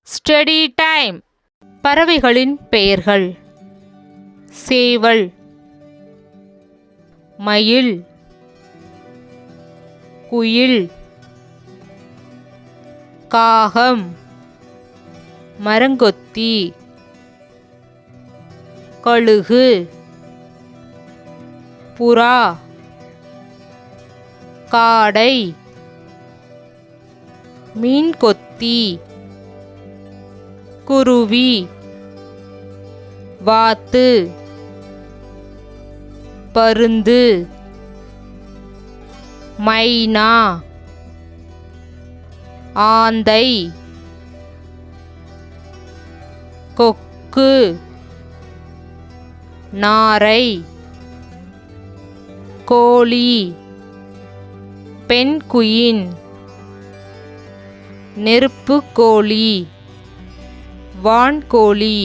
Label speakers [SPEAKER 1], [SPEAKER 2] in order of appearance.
[SPEAKER 1] Study time. பறவைகளின் பெயர்கள்: சேவல், மயில், குயில், காகம், மரங்கொத்தி, கழுகு, புறா, காடை, மீன்கொத்தி, குருவி, வாத்து, பருந்து, மைனா, ஆந்தை, கொக்கு, நாரை, கோழி, பெண்குயின், நெருப்புக்கோழி, வான்கோழி.